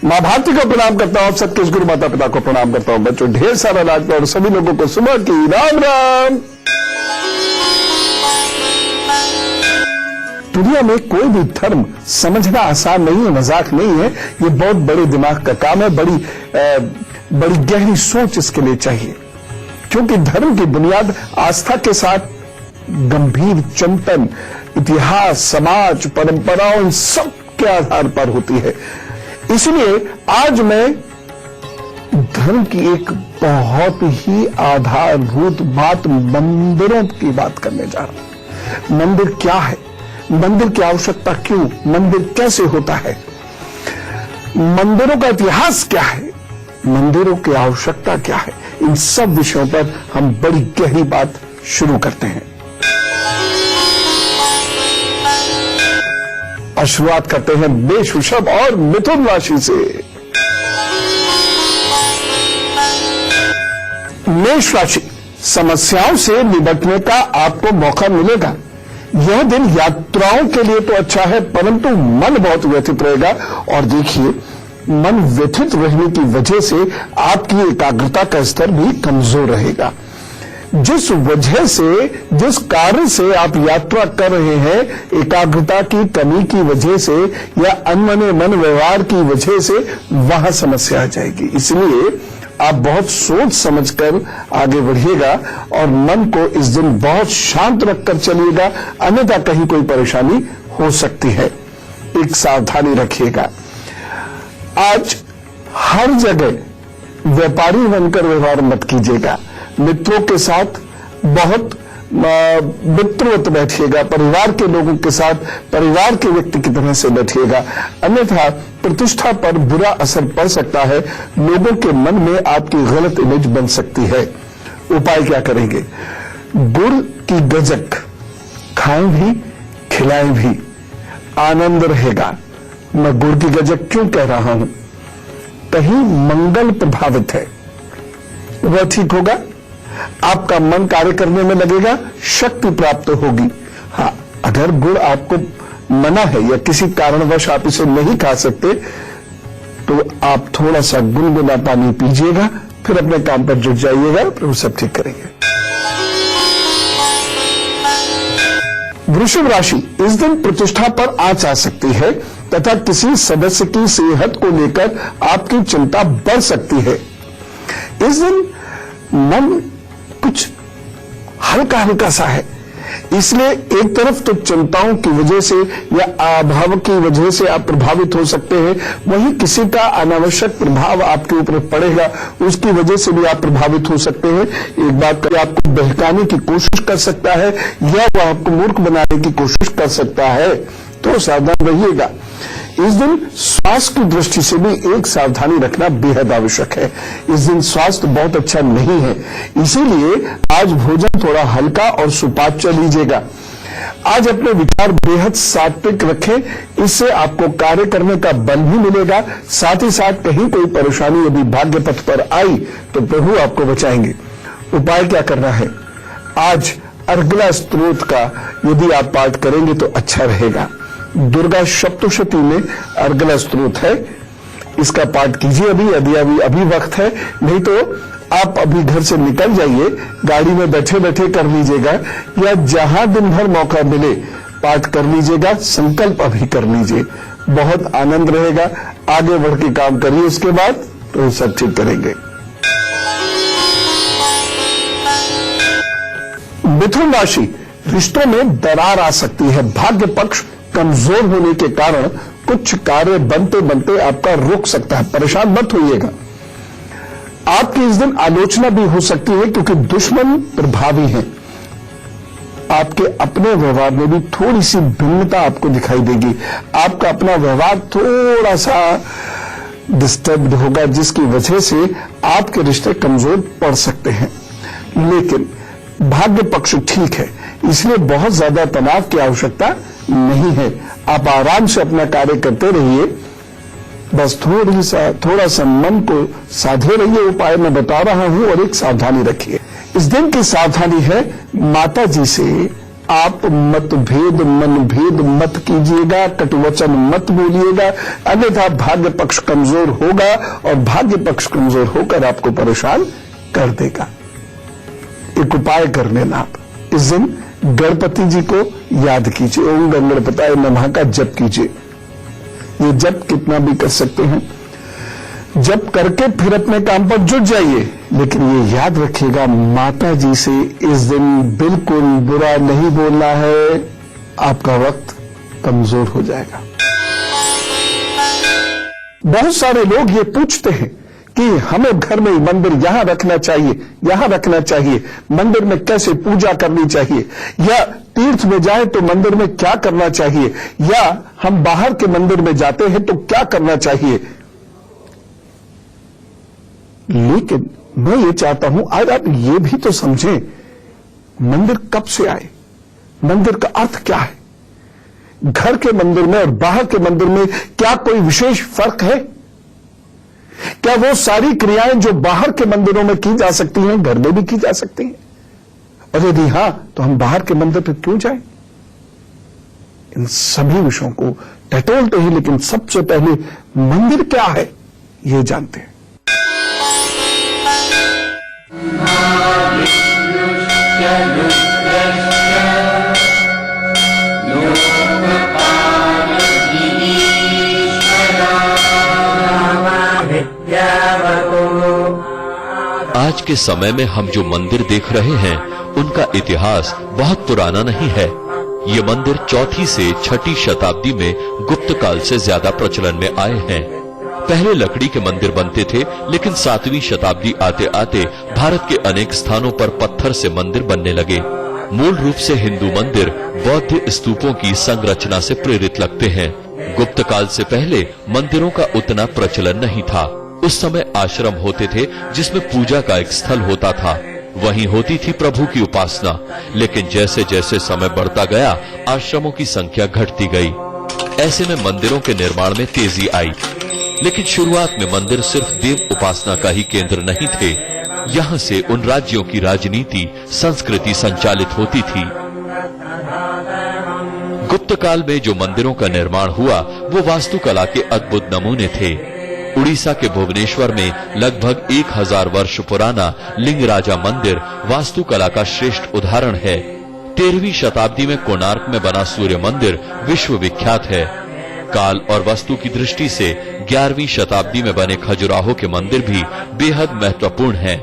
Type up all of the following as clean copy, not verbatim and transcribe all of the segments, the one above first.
माँ भारती को प्रणाम करता हूँ, सबके गुरु माता पिता को प्रणाम करता हूँ। बच्चों ढेर सारा राज और सभी लोगों को सुबह की राम राम। दुनिया में कोई भी धर्म समझना आसान नहीं है, मजाक नहीं है। ये बहुत बड़े दिमाग का काम है, बड़ी गहरी सोच इसके लिए चाहिए, क्योंकि धर्म की बुनियाद आस्था के साथ गंभीर चिंतन, इतिहास, समाज, परंपराओं, इन सब के आधार पर होती है। इसलिए आज मैं धर्म की एक बहुत ही आधारभूत बात, मंदिरों की बात करने जा रहा हूं। मंदिर क्या है, मंदिर की आवश्यकता क्यों, मंदिर कैसे होता है, मंदिरों का इतिहास क्या है, मंदिरों की आवश्यकता क्या है, इन सब विषयों पर हम बड़ी गहरी बात शुरू करते हैं। और शुरुआत करते हैं मेष, वृषभ और मिथुन राशि से। मेष राशि, समस्याओं से निपटने का आपको मौका मिलेगा। यह दिन यात्राओं के लिए तो अच्छा है, परंतु मन बहुत व्यथित रहेगा। और देखिए, मन व्यथित रहने की वजह से आपकी एकाग्रता का स्तर भी कमजोर रहेगा। जिस वजह से, जिस कार्य से आप यात्रा कर रहे हैं, एकाग्रता की कमी की वजह से या अनमने मन व्यवहार की वजह से वहां समस्या आ जाएगी। इसलिए आप बहुत सोच समझकर आगे बढ़िएगा और मन को इस दिन बहुत शांत रखकर चलिएगा, अन्यथा कहीं कोई परेशानी हो सकती है। एक सावधानी रखिएगा। आज हर जगह व्यापारी बनकर व्यवहार मत कीजिएगा। मित्रों के साथ बहुत मित्रवत बैठिएगा, परिवार के लोगों के साथ परिवार के व्यक्ति की तरह से बैठिएगा, अन्यथा प्रतिष्ठा पर बुरा असर पड़ सकता है। लोगों के मन में आपकी गलत इमेज बन सकती है। उपाय क्या करेंगे? गुड़ की गजक खाएं भी, खिलाएं भी, आनंद रहेगा। मैं गुड़ की गजक क्यों कह रहा हूं? कहीं मंगल प्रभावित है, वह ठीक होगा, आपका मन कार्य करने में लगेगा, शक्ति प्राप्त होगी। हाँ, अगर गुड़ आपको मना है या किसी कारणवश आप इसे नहीं खा सकते, तो आप थोड़ा सा गुनगुना पानी पीजिएगा, फिर अपने काम पर जुट जाइएगा, फिर वो सब ठीक करेंगे। वृषभ राशि, इस दिन प्रतिष्ठा पर आंच आ सकती है तथा किसी सदस्य की सेहत को लेकर आपकी चिंता बढ़ सकती है। इस दिन मन कुछ हल्का हल्का सा है, इसलिए एक तरफ तो चिंताओं की वजह से या अभाव की वजह से आप प्रभावित हो सकते हैं, वहीं किसी का अनावश्यक प्रभाव आपके ऊपर पड़ेगा, उसकी वजह से भी आप प्रभावित हो सकते हैं। एक बात आपको बहकाने की कोशिश कर सकता है या वह आपको मूर्ख बनाने की कोशिश कर सकता है, तो सावधान रहिएगा। इस दिन स्वास्थ्य की दृष्टि से भी एक सावधानी रखना बेहद आवश्यक है। इस दिन स्वास्थ्य बहुत अच्छा नहीं है, इसीलिए आज भोजन थोड़ा हल्का और सुपाच्य लीजिएगा। आज अपने विचार बेहद सात्विक रखें, इससे आपको कार्य करने का बल भी मिलेगा। साथ ही साथ कहीं कोई परेशानी यदि भाग्य पथ पर आई तो प्रभु आपको बचाएंगे। उपाय क्या करना है? आज अर्गला स्तोत्र का यदि आप पाठ करेंगे तो अच्छा रहेगा। दुर्गा सप्तशती में अर्गला स्तोत्र है, इसका पाठ कीजिए यदि अभी वक्त है, नहीं तो आप अभी घर से निकल जाइए, गाड़ी में बैठे बैठे कर लीजिएगा या जहां दिन भर मौका मिले पाठ कर लीजिएगा। संकल्प अभी कर लीजिए, बहुत आनंद रहेगा। आगे बढ़ के काम करिए, उसके बाद तो सब ठीक करेंगे। मिथुन राशि, रिश्तों में दरार आ सकती है। भाग्य पक्ष कमजोर होने के कारण कुछ कार्य बनते बनते आपका रुक सकता है, परेशान मत होइएगा। आपकी इस दिन आलोचना भी हो सकती है क्योंकि दुश्मन प्रभावी हैं। आपके अपने व्यवहार में भी थोड़ी सी भिन्नता आपको दिखाई देगी। आपका अपना व्यवहार थोड़ा सा डिस्टर्ब्ड होगा, जिसकी वजह से आपके रिश्ते कमजोर पड़ सकते हैं। लेकिन भाग्य पक्ष ठीक है, इसलिए बहुत ज्यादा तनाव की आवश्यकता नहीं है। आप आराम से अपना कार्य करते रहिए, बस थोड़ा सा मन को साधे रहिए। उपाय मैं बता रहा हूं और एक सावधानी रखिए। इस दिन की सावधानी है, माता जी से आप मतभेद मनभेद मत कीजिएगा, कटुवचन मत बोलिएगा, अन्यथा भाग्य पक्ष कमजोर होगा और भाग्य पक्ष कमजोर होकर आपको परेशान कर देगा। एक उपाय कर लेना, आप इस दिन गणपति जी को याद कीजिए, ओम गणपताय नमः का जप कीजिए। ये जप कितना भी कर सकते हैं, जप करके फिर अपने काम पर जुट जाइए, लेकिन ये याद रखिएगा माता जी से इस दिन बिल्कुल बुरा नहीं बोलना है, आपका वक्त कमजोर हो जाएगा। बहुत सारे लोग ये पूछते हैं कि हमें घर में मंदिर यहां रखना चाहिए, यहां रखना चाहिए, मंदिर में कैसे पूजा करनी चाहिए, या तीर्थ में जाए तो मंदिर में क्या करना चाहिए, या हम बाहर के मंदिर में जाते हैं तो क्या करना चाहिए। लेकिन मैं ये चाहता हूं आज आप ये भी तो समझें, मंदिर कब से आए, मंदिर का अर्थ क्या है, घर के मंदिर में और बाहर के मंदिर में क्या कोई विशेष फर्क है? क्या वो सारी क्रियाएं जो बाहर के मंदिरों में की जा सकती हैं घर में भी की जा सकती हैं? और यदि हां तो हम बाहर के मंदिर पर क्यों जाएं? इन सभी विषयों को टटोलते हैं, लेकिन सबसे पहले मंदिर क्या है ये जानते हैं। आज के समय में हम जो मंदिर देख रहे हैं उनका इतिहास बहुत पुराना नहीं है। ये मंदिर 4ठी से 6ठी शताब्दी में गुप्त काल से ज्यादा प्रचलन में आए हैं। पहले लकड़ी के मंदिर बनते थे, लेकिन 7वीं शताब्दी आते आते भारत के अनेक स्थानों पर पत्थर से मंदिर बनने लगे। मूल रूप से हिंदू मंदिर बौद्ध स्तूपों की संरचना से प्रेरित लगते हैं। गुप्त काल से पहले मंदिरों का उतना प्रचलन नहीं था। उस समय आश्रम होते थे जिसमें पूजा का एक स्थल होता था, वहीं होती थी प्रभु की उपासना। लेकिन जैसे जैसे समय बढ़ता गया आश्रमों की संख्या घटती गई। ऐसे में मंदिरों के निर्माण में तेजी आई। लेकिन शुरुआत में मंदिर सिर्फ देव उपासना का ही केंद्र नहीं थे। यहाँ से उन राज्यों की राजनीति संस्कृति संचालित होती थी। गुप्त काल में जो मंदिरों का निर्माण हुआ वो वास्तुकला के अद्भुत नमूने थे। उड़ीसा के भुवनेश्वर में लगभग 1000 वर्ष पुराना लिंगराजा मंदिर वास्तुकला का श्रेष्ठ उदाहरण है। 13वीं शताब्दी में कोणार्क में बना सूर्य मंदिर विश्व विख्यात है। काल और वस्तु की दृष्टि से 11वीं शताब्दी में बने खजुराहो के मंदिर भी बेहद महत्वपूर्ण हैं।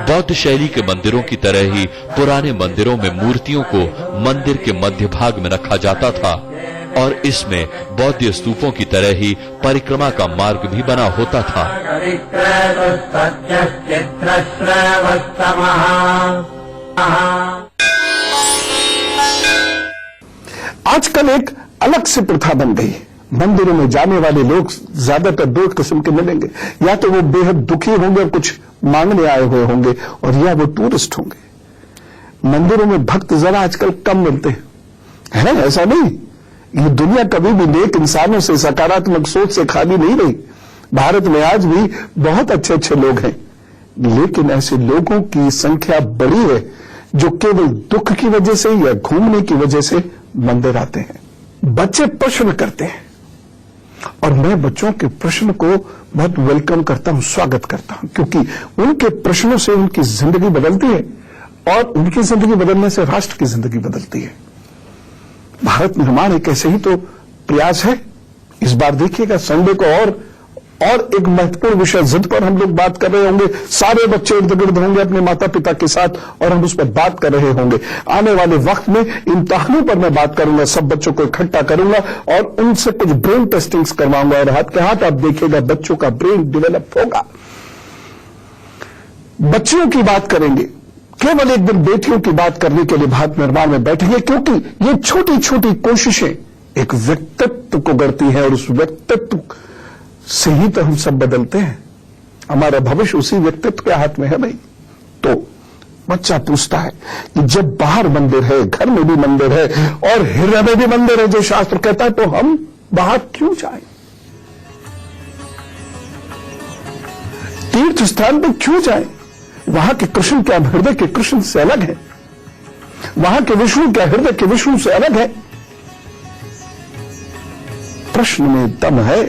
बौद्ध शैली के मंदिरों की तरह ही पुराने मंदिरों में मूर्तियों को मंदिर के मध्य भाग में रखा जाता था और इसमें बौद्ध स्तूपों की तरह ही परिक्रमा का मार्ग भी बना होता था। आजकल एक अलग सी प्रथा बन गई है। मंदिरों में जाने वाले लोग ज्यादातर 2 किस्म के मिलेंगे, या तो वो बेहद दुखी होंगे, कुछ मांगने आए हुए होंगे, और या वो टूरिस्ट होंगे। मंदिरों में भक्त जरा आजकल कम मिलते हैं, है ऐसा नहीं। ये दुनिया कभी भी नेक इंसानों से, सकारात्मक सोच से खाली नहीं रही। भारत में आज भी बहुत अच्छे अच्छे लोग हैं, लेकिन ऐसे लोगों की संख्या बड़ी है जो केवल दुख की वजह से या घूमने की वजह से मंदिर आते हैं। बच्चे प्रश्न करते हैं और मैं बच्चों के प्रश्न को बहुत वेलकम करता हूं, स्वागत करता हूं, क्योंकि उनके प्रश्नों से उनकी जिंदगी बदलती है और उनकी जिंदगी बदलने से राष्ट्र की जिंदगी बदलती है। भारत निर्माण एक ऐसे ही तो प्रयास है। इस बार देखिएगा संडे को और एक महत्वपूर्ण विषय जिद पर हम लोग बात कर रहे होंगे। सारे बच्चे इर्द गिर्द होंगे अपने माता पिता के साथ और हम उस पर बात कर रहे होंगे। आने वाले वक्त में इम्तिहानों पर मैं बात करूंगा, सब बच्चों को इकट्ठा करूंगा और उनसे कुछ ब्रेन टेस्टिंग्स करवाऊंगा और हाथ के हाथ आप देखिएगा बच्चों का ब्रेन डेवलप होगा। बच्चियों की बात करेंगे, केवल एक दिन बेटियों की बात करने के लिए भारत निर्माण में बैठेंगे, क्योंकि ये छोटी छोटी कोशिशें एक व्यक्तित्व को गढ़ती है और उस व्यक्तित्व से ही तो हम सब बदलते हैं। हमारा भविष्य उसी व्यक्तित्व के हाथ में है भाई। तो बच्चा पूछता है कि जब बाहर मंदिर है, घर में भी मंदिर है और हृदय में भी मंदिर है जो शास्त्र कहता है, तो हम बाहर क्यों जाएं? तीर्थ स्थान पर क्यों जाएं? वहां के कृष्ण क्या हृदय के कृष्ण से अलग है? वहां के विष्णु क्या हृदय के विष्णु से अलग है? प्रश्न में दम है।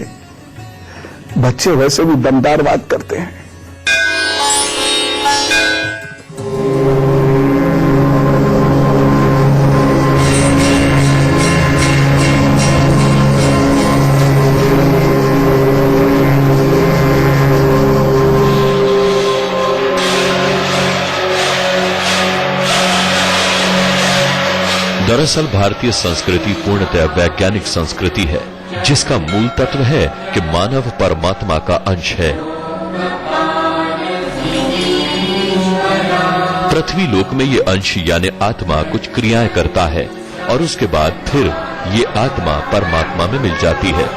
बच्चे वैसे भी दमदार बात करते हैं। दरअसल भारतीय संस्कृति पूर्णतः वैज्ञानिक संस्कृति है, जिसका मूल तत्व है कि मानव परमात्मा का अंश है। पृथ्वी लोक में ये अंश यानी आत्मा कुछ क्रियाएं करता है और उसके बाद फिर ये आत्मा परमात्मा में मिल जाती है।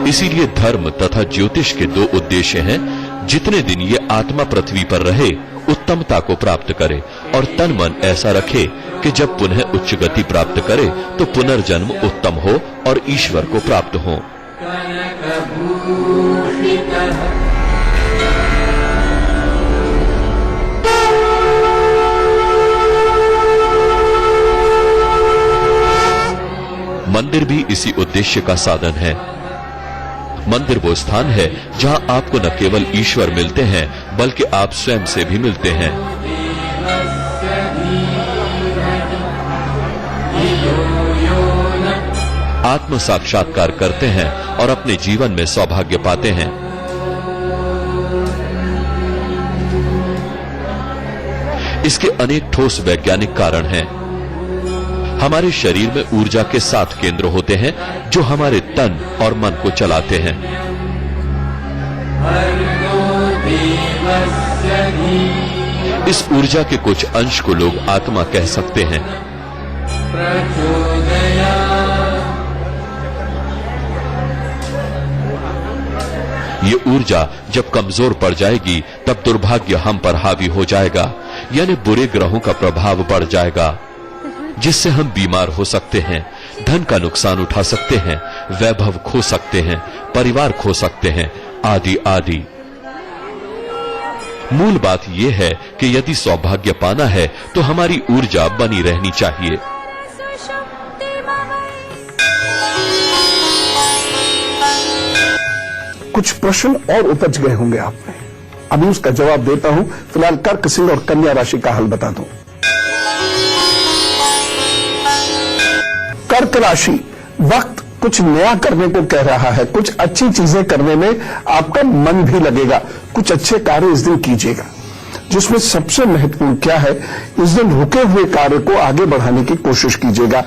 इसीलिए धर्म तथा ज्योतिष के दो उद्देश्य हैं। जितने दिन ये आत्मा पृथ्वी पर रहे, उत्तमता को प्राप्त करे और तन मन ऐसा रखे कि जब पुनः उच्च गति प्राप्त करे तो पुनर्जन्म उत्तम हो और ईश्वर को प्राप्त हो। मंदिर भी इसी उद्देश्य का साधन है। मंदिर वो स्थान है जहां आपको न केवल ईश्वर मिलते हैं बल्कि आप स्वयं से भी मिलते हैं। आत्म साक्षात्कार करते हैं और अपने जीवन में सौभाग्य पाते हैं। इसके अनेक ठोस वैज्ञानिक कारण हैं। हमारे शरीर में ऊर्जा के 7 केंद्र होते हैं जो हमारे तन और मन को चलाते हैं। इस ऊर्जा के कुछ अंश को लोग आत्मा कह सकते हैं। ये ऊर्जा जब कमजोर पड़ जाएगी तब दुर्भाग्य हम पर हावी हो जाएगा, यानी बुरे ग्रहों का प्रभाव बढ़ जाएगा, जिससे हम बीमार हो सकते हैं, धन का नुकसान उठा सकते हैं, वैभव खो सकते हैं, परिवार खो सकते हैं, आदि आदि। मूल बात यह है कि यदि सौभाग्य पाना है तो हमारी ऊर्जा बनी रहनी चाहिए। कुछ प्रश्न और उपज गए होंगे आप में, अभी उसका जवाब देता हूं। फिलहाल कर्क, सिंह और कन्या राशि का हल बता दूं। कर्क राशि, वक्त कुछ नया करने को कह रहा है। कुछ अच्छी चीजें करने में आपका मन भी लगेगा। कुछ अच्छे कार्य इस दिन कीजिएगा, जिसमें सबसे महत्वपूर्ण क्या है, इस दिन रुके हुए कार्य को आगे बढ़ाने की कोशिश कीजिएगा।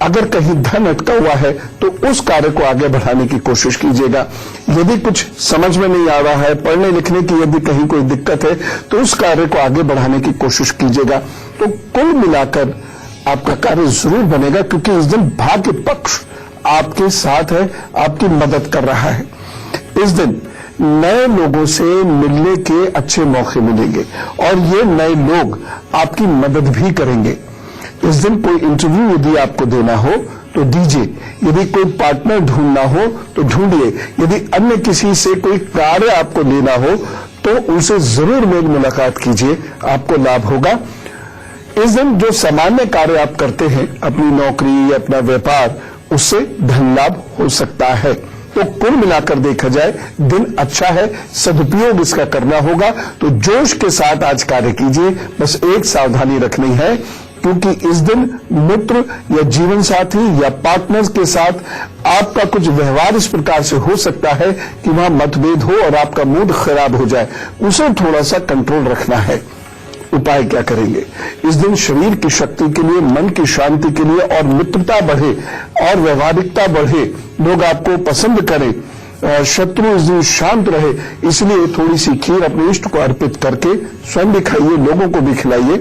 अगर कहीं धन अटका हुआ है तो उस कार्य को आगे बढ़ाने की कोशिश कीजिएगा। यदि कुछ समझ में नहीं आ रहा है, पढ़ने लिखने की यदि कहीं कोई दिक्कत है तो उस कार्य को आगे बढ़ाने की कोशिश कीजिएगा। तो कुल मिलाकर आपका कार्य जरूर बनेगा, क्योंकि इस दिन भाग्य पक्ष आपके साथ है, आपकी मदद कर रहा है। इस दिन नए लोगों से मिलने के अच्छे मौके मिलेंगे और ये नए लोग आपकी मदद भी करेंगे। इस दिन कोई इंटरव्यू यदि आपको देना हो तो दीजिए, यदि कोई पार्टनर ढूंढना हो तो ढूंढिए, यदि अन्य किसी से कोई कार्य आपको लेना हो तो उनसे जरूर मेल मुलाकात कीजिए, आपको लाभ होगा। इस दिन जो सामान्य कार्य आप करते हैं, अपनी नौकरी, अपना व्यापार, उससे धन लाभ हो सकता है। तो कुल मिलाकर देखा जाए दिन अच्छा है, सदुपयोग इसका करना होगा। तो जोश के साथ आज कार्य कीजिए। बस एक सावधानी रखनी है, क्योंकि इस दिन मित्र या जीवन साथी या पार्टनर्स के साथ आपका कुछ व्यवहार इस प्रकार से हो सकता है कि वहां मतभेद हो और आपका मूड खराब हो जाए। उसे थोड़ा सा कंट्रोल रखना है। उपाय क्या करेंगे? इस दिन शरीर की शक्ति के लिए, मन की शांति के लिए और मित्रता बढ़े और व्यवहारिकता बढ़े, लोग आपको पसंद करें, शत्रु इस दिन शांत रहे, इसलिए थोड़ी सी खीर अपने इष्ट को अर्पित करके स्वयं भी खाइए, लोगों को भी खिलाइए,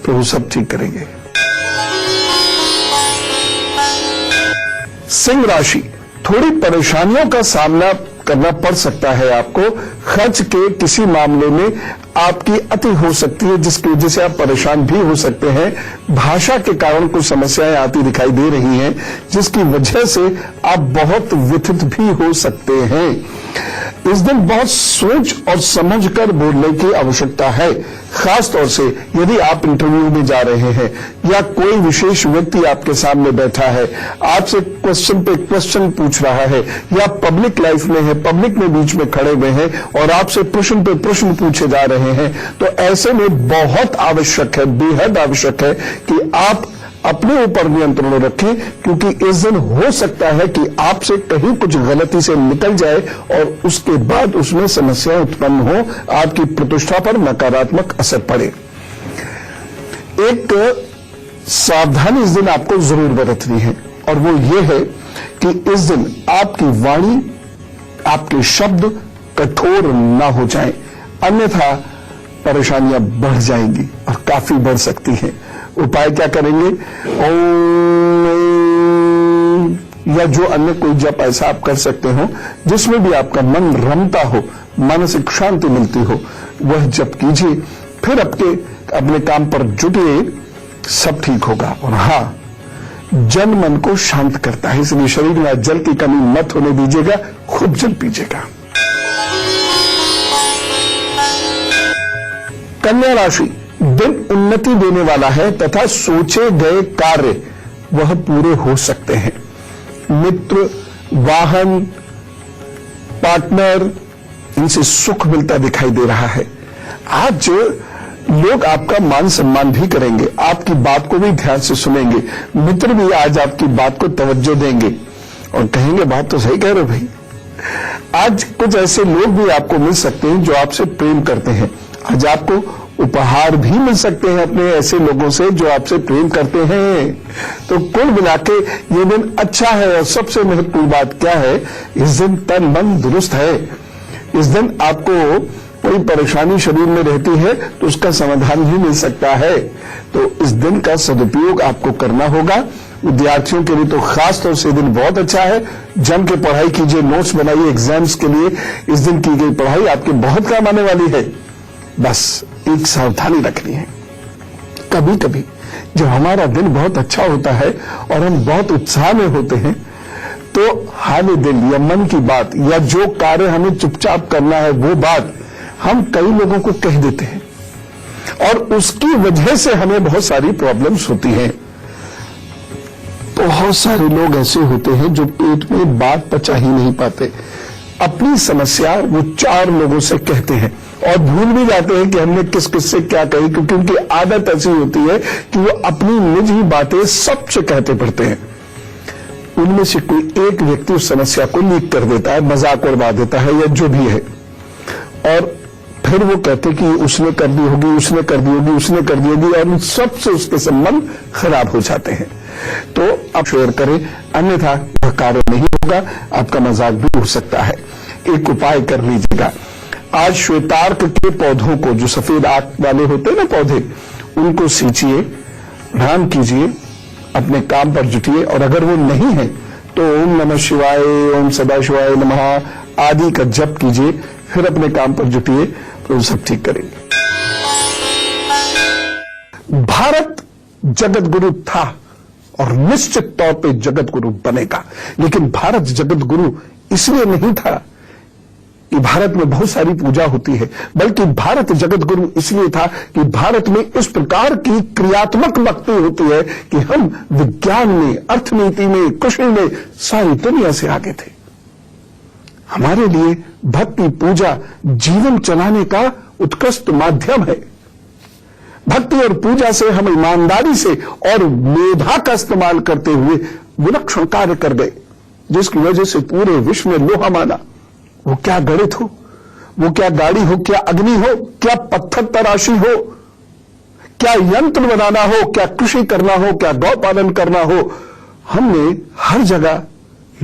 फिर वो सब ठीक करेंगे। सिंह राशि, थोड़ी परेशानियों का सामना करना पड़ सकता है आपको। खर्च के किसी मामले में आपकी अति हो सकती है, जिसकी वजह से आप परेशान भी हो सकते हैं। भाषा के कारण कुछ समस्याएं आती दिखाई दे रही हैं, जिसकी वजह से आप बहुत व्यथित भी हो सकते हैं। इस दिन बहुत सोच और समझकर बोलने की आवश्यकता है, खास तौर से यदि आप इंटरव्यू में जा रहे हैं या कोई विशेष व्यक्ति आपके सामने बैठा है, आपसे क्वेश्चन पे क्वेश्चन पूछ रहा है, या पब्लिक लाइफ में है, पब्लिक में बीच में खड़े हुए हैं और आपसे प्रश्न पे प्रश्न पूछे जा रहे हैं, तो ऐसे में बहुत आवश्यक है, बेहद आवश्यक है कि आप अपने ऊपर नियंत्रण रखें, क्योंकि इस दिन हो सकता है कि आपसे कहीं कुछ गलती से निकल जाए और उसके बाद उसमें समस्या उत्पन्न हो, आपकी प्रतिष्ठा पर नकारात्मक असर पड़े। एक सावधानी इस दिन आपको जरूर बरतनी है, और वो ये है कि इस दिन आपकी वाणी, आपके शब्द कठोर ना हो जाएं, अन्यथा परेशानियां बढ़ जाएंगी और काफी बढ़ सकती हैं। उपाय क्या करेंगे? ओम, या जो अन्य कोई जप ऐसा आप कर सकते हो जिसमें भी आपका मन रमता हो, मानसिक शांति मिलती हो, वह जप कीजिए। फिर अपने काम पर जुटिए, सब ठीक होगा। और हाँ, जल मन को शांत करता है, इसलिए शरीर में जल की कमी मत होने दीजिएगा, खूब जल पीजिएगा। कन्या राशि, दिन उन्नति देने वाला है तथा सोचे गए कार्य वह पूरे हो सकते हैं। मित्र, वाहन, पार्टनर, इनसे सुख मिलता दिखाई दे रहा है। आज लोग आपका मान सम्मान भी करेंगे, आपकी बात को भी ध्यान से सुनेंगे। मित्र भी आज आपकी बात को तवज्जो देंगे और कहेंगे बात तो सही कह रहे हो भाई। आज कुछ ऐसे लोग भी आपको मिल सकते हैं जो आपसे प्रेम करते हैं। आज आपको उपहार भी मिल सकते हैं अपने ऐसे लोगों से जो आपसे प्रेम करते हैं। तो कुल मिला के ये दिन अच्छा है। और सबसे महत्वपूर्ण बात क्या है, इस दिन तन मन दुरुस्त है। इस दिन आपको कोई परेशानी शरीर में रहती है तो उसका समाधान भी मिल सकता है। तो इस दिन का सदुपयोग आपको करना होगा। विद्यार्थियों के लिए तो खास तौर से दिन बहुत अच्छा है। जम के पढ़ाई कीजिए, नोट्स बनाइए एग्जाम्स के लिए। इस दिन की गई पढ़ाई आपके बहुत काम आने वाली है। बस एक सावधानी रखनी है, कभी कभी जब हमारा दिन बहुत अच्छा होता है और हम बहुत उत्साह में होते हैं, तो हाल दिल या मन की बात या जो कार्य हमें चुपचाप करना है वो बात हम कई लोगों को कह देते हैं और उसकी वजह से हमें बहुत सारी प्रॉब्लम्स होती हैं। बहुत सारे लोग ऐसे होते हैं जो पेट में बात पचा ही नहीं पाते, अपनी समस्या वो 4 लोगों से कहते हैं और भूल भी जाते हैं कि हमने किस किस से क्या कही, क्योंकि उनकी आदत ऐसी होती है कि वो अपनी निजी बातें सबसे कहते पड़ते हैं। उनमें से कोई एक व्यक्ति उस समस्या को लीक कर देता है, मजाक उड़वा देता है या जो भी है, और फिर वो कहते कि उसने कर दी होगी, उसने कर दी होगी, उसने कर दी होगी, और उन सबसे उसके संबंध खराब हो जाते हैं। तो आप शेयर करें, अन्यथा वह कार्य नहीं होगा, आपका मजाक भी उड़ सकता है। एक उपाय कर लीजिएगा, आज श्वेतार्क के पौधों को, जो सफेद आंख वाले होते हैं ना पौधे, उनको सींचिए, प्रणाम कीजिए, अपने काम पर जुटिए, और अगर वो नहीं है तो ओम नमः शिवाय, ओम सदाशिवाय नमः आदि का जप कीजिए, फिर अपने काम पर जुटिए, तो सब ठीक करेंगे। भारत जगत गुरु था और निश्चित तौर पे जगत गुरु बनेगा, लेकिन भारत जगत गुरु इसलिए नहीं था कि भारत में बहुत सारी पूजा होती है, बल्कि भारत जगत गुरु इसलिए था कि भारत में इस प्रकार की क्रियात्मक भक्ति होती है कि हम विज्ञान में, अर्थनीति में, कृषि में सारी दुनिया से आगे थे। हमारे लिए भक्ति पूजा जीवन चलाने का उत्कृष्ट माध्यम है। भक्ति और पूजा से हम ईमानदारी से और मेधा का इस्तेमाल करते हुए विलक्षण कार्य कर गए, जिसकी वजह से पूरे विश्व में लोहा माना। वो क्या गणित हो, वो क्या गाड़ी हो, क्या अग्नि हो, क्या पत्थर तराशी हो, क्या यंत्र बनाना हो, क्या कृषि करना हो, क्या गौ पालन करना हो, हमने हर जगह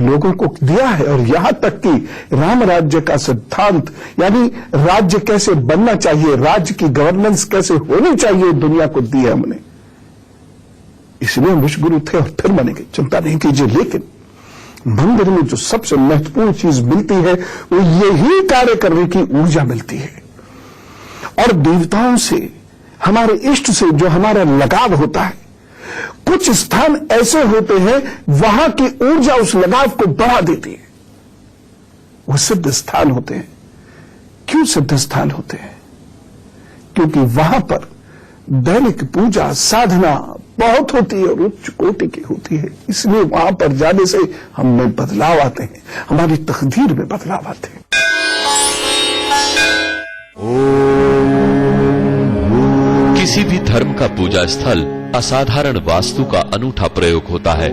लोगों को दिया है। और यहां तक कि राम राज्य का सिद्धांत, यानी राज्य कैसे बनना चाहिए, राज्य की गवर्नेंस कैसे होनी चाहिए, दुनिया को दी है हमने। इसलिए हम विश्व गुरु थे और फिर बनेंगे, चिंता नहीं कीजिए। लेकिन मंदिर में जो सबसे महत्वपूर्ण चीज मिलती है वो यही कार्य करने की ऊर्जा मिलती है। और देवताओं से, हमारे इष्ट से जो हमारा लगाव होता है, कुछ स्थान ऐसे होते हैं वहां की ऊर्जा उस लगाव को बढ़ा देती है। वो सिद्ध स्थान होते हैं। क्यों सिद्ध स्थान होते हैं? क्योंकि वहां पर दैनिक पूजा साधना बहुत होती है और उच्च कोटि की होती है। इसलिए वहां पर जाने से हम में बदलाव आते हैं, हमारी तकदीर में बदलाव आते हैं। किसी भी धर्म का पूजा स्थल असाधारण वास्तु का अनूठा प्रयोग होता है।